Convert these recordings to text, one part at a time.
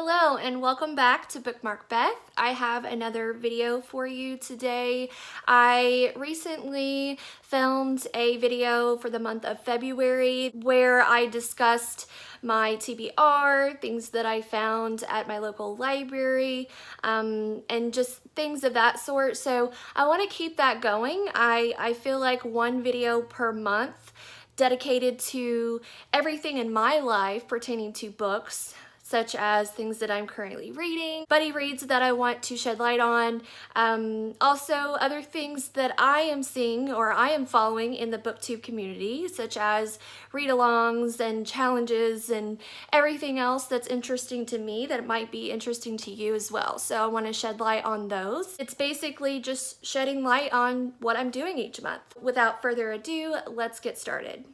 Hello and welcome back to Bookmark Beth. I have another video for you today. I recently filmed a video for the month of February where I discussed my TBR, things that I found at my local library, and just things of that sort. So I want to keep that going. I feel like one video per month dedicated to everything in my life pertaining to books, such as things that I'm currently reading, buddy reads that I want to shed light on, also other things that I am seeing or I am following in the booktube community, such as read-alongs and challenges and everything else that's interesting to me that might be interesting to you as well. So I want to shed light on those. It's basically just shedding light on what I'm doing each month. Without further ado, let's get started.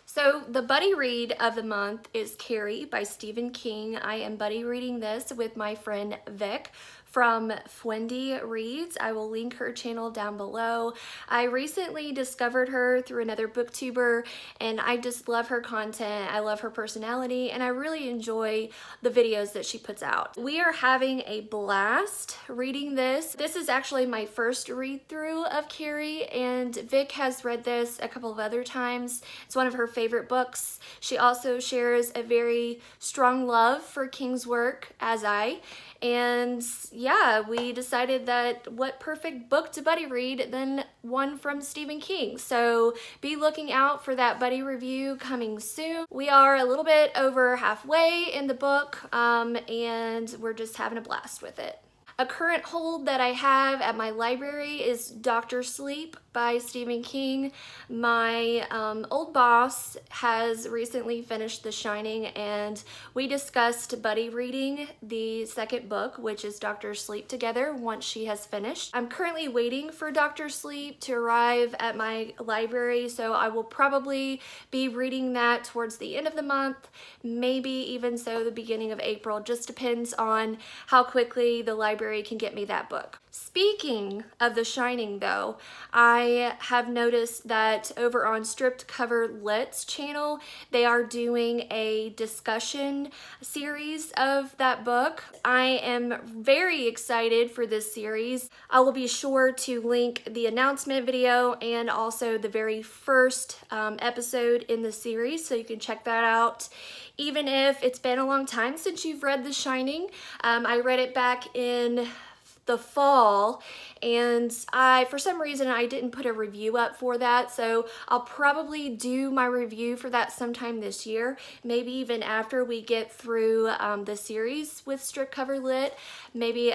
So the buddy read of the month is Carrie by Stephen King. I am buddy reading this with my friend Vic from Fwendy Reads. I will link her channel down below. I recently discovered her through another booktuber and I just love her content. I love her personality and I really enjoy the videos that she puts out. We are having a blast reading this. This is actually my first read through of Carrie, and Vic has read this a couple of other times. It's one of her favorite books. She also shares a very strong love for King's work, as I. And yeah, we decided that what perfect book to buddy read than one from Stephen King. So be looking out for that buddy review coming soon. We are a little bit over halfway in the book, and we're just having a blast with it. A current hold that I have at my library is Dr. Sleep by Stephen King. My old boss has recently finished The Shining and we discussed buddy reading the second book, which is Dr. Sleep, together once she has finished. I'm currently waiting for Dr. Sleep to arrive at my library, so I will probably be reading that towards the end of the month, maybe even so the beginning of April. Just depends on how quickly the library can get me that book. Speaking of The Shining though, I have noticed that over on Stripped Cover Lit's channel, they are doing a discussion series of that book. I am very excited for this series. I will be sure to link the announcement video and also the very first episode in the series so you can check that out. Even if it's been a long time since you've read The Shining, I read it back in the fall and for some reason I didn't put a review up for that, so I'll probably do my review for that sometime this year, maybe even after we get through the series with Stripped Cover Lit. Maybe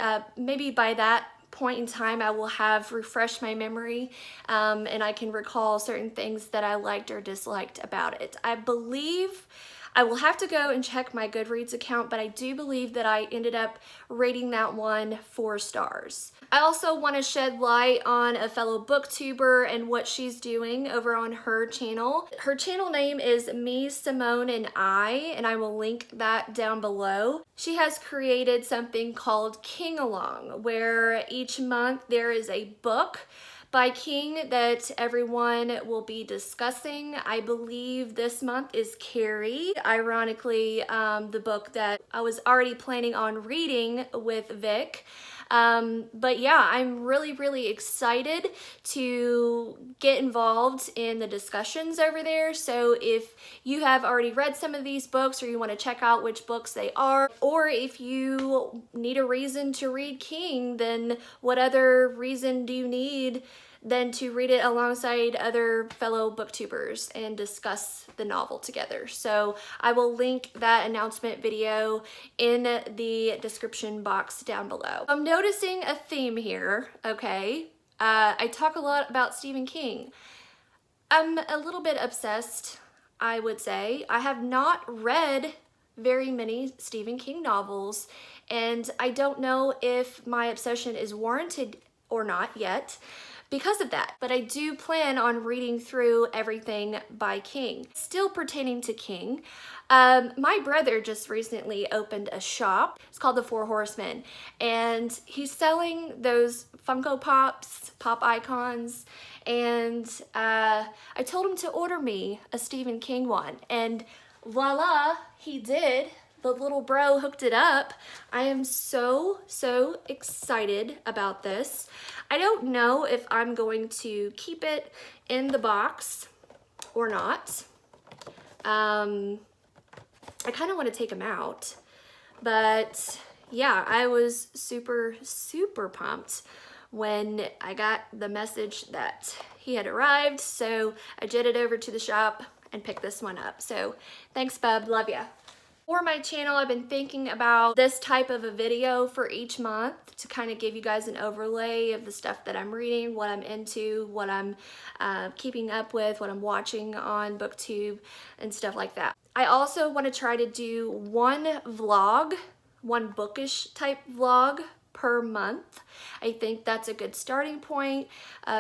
by that point in time I will have refreshed my memory and I can recall certain things that I liked or disliked about it. I believe I will have to go and check my Goodreads account, but I do believe that I ended up rating that one 4 stars. I also want to shed light on a fellow booktuber and what she's doing over on her channel. Her channel name is Me, Simone, and I will link that down below. She has created something called King Along, where each month there is a book by King that everyone will be discussing. I believe this month is Carrie. Ironically, the book that I was already planning on reading with Vic. But yeah, I'm really excited to get involved in the discussions over there. So if you have already read some of these books or you want to check out which books they are, or if you need a reason to read King, then what other reason do you need than to read it alongside other fellow booktubers and discuss the novel together? So I will link that announcement video in the description box down below. I'm noticing a theme here, okay? I talk a lot about Stephen King. I'm a little bit obsessed, I would say. I have not read very many Stephen King novels, and I don't know if my obsession is warranted or not yet because of that, but I do plan on reading through everything by King. Still pertaining to King, my brother just recently opened a shop. It's called The Four Horsemen, and he's selling those Funko Pops, pop icons, and I told him to order me a Stephen King one, and voila, he did. the little bro hooked it up. I am so excited about this. I don't know if I'm going to keep it in the box or not. I kind of want to take them out, but yeah, I was super pumped when I got the message that he had arrived, so I jetted over to the shop and picked this one up. So thanks, bub, love ya. For my channel, I've been thinking about this type of a video for each month to kind of give you guys an overlay of the stuff that I'm reading, what I'm into, what I'm keeping up with, what I'm watching on BookTube and stuff like that. I also want to try to do one vlog, one bookish type vlog per month. I think that's a good starting point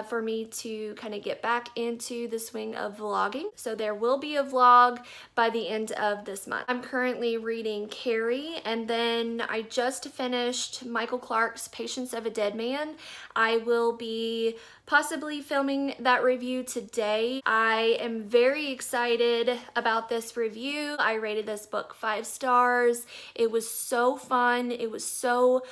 for me to kind of get back into the swing of vlogging. So there will be a vlog by the end of this month. I'm currently reading Carrie, and then I just finished Michael Clark's Patience of a Dead Man. I will be possibly filming that review today. I am very excited about this review. I rated this book 5 stars. It was so fun. It was so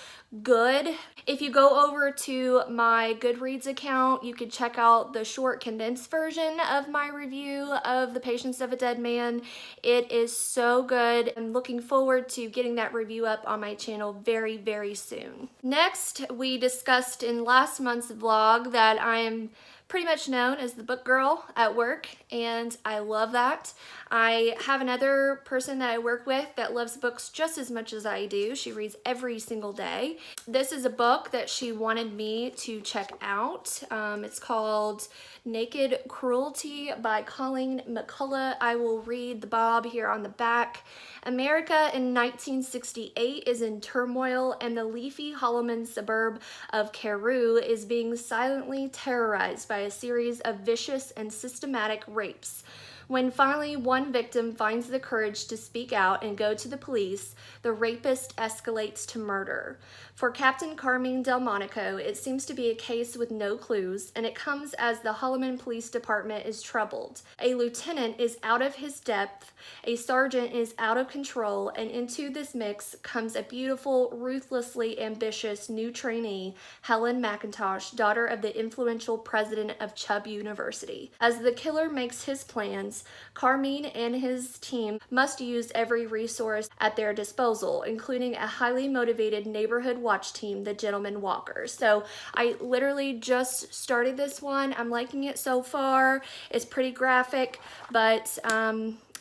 good. If you go over to my Goodreads account, you can check out the short condensed version of my review of The Patience of a Dead Man. It is so good. I'm looking forward to getting that review up on my channel very soon. Next, we discussed in last month's vlog that I am pretty much known as the book girl at work, and I love that. I have another person that I work with that loves books just as much as I do. She reads every single day. This is a book that she wanted me to check out. It's called Naked Cruelty by Colleen McCullough. I will read the bob here on the back. America in 1968 is in turmoil, and the leafy Holloman suburb of Carew is being silently terrorized by a series of vicious and systematic rapes. When finally one victim finds the courage to speak out and go to the police, the rapist escalates to murder. For Captain Carmine Delmonico, it seems to be a case with no clues, and it comes as the Holloman Police Department is troubled. A lieutenant is out of his depth, a sergeant is out of control, and into this mix comes a beautiful, ruthlessly ambitious new trainee, Helen McIntosh, daughter of the influential president of Chubb University. As the killer makes his plans, Carmine and his team must use every resource at their disposal, including a highly motivated neighborhood watch team, the Gentleman Walkers. So I literally just started this one. I'm liking it so far. It's pretty graphic, but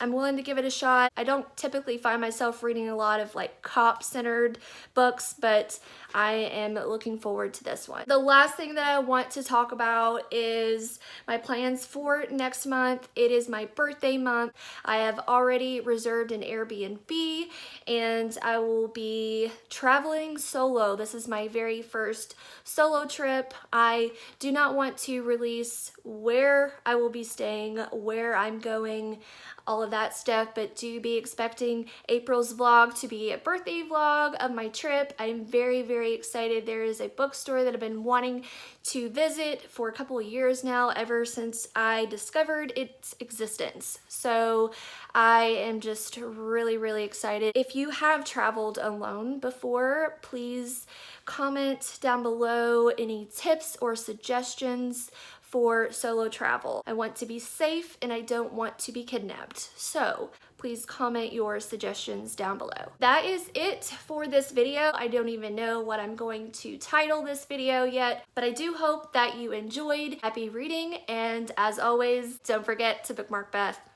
I'm willing to give it a shot. I don't typically find myself reading a lot of like cop-centered books, but I am looking forward to this one. The last thing that I want to talk about is my plans for next month. It is my birthday month. I have already reserved an Airbnb, and I will be traveling solo. This is my very first solo trip. I do not want to release where I will be staying, where I'm going, all of that stuff, but do be expecting April's vlog to be a birthday vlog of my trip. I'm very excited. There is a bookstore that I've been wanting to visit for a couple of years now, ever since I discovered its existence. So I am just really excited. If you have traveled alone before, please comment down below any tips or suggestions for solo travel. I want to be safe and I don't want to be kidnapped. So please comment your suggestions down below. That is it for this video. I don't even know what I'm going to title this video yet, but I do hope that you enjoyed. Happy reading, and as always, don't forget to bookmark Beth.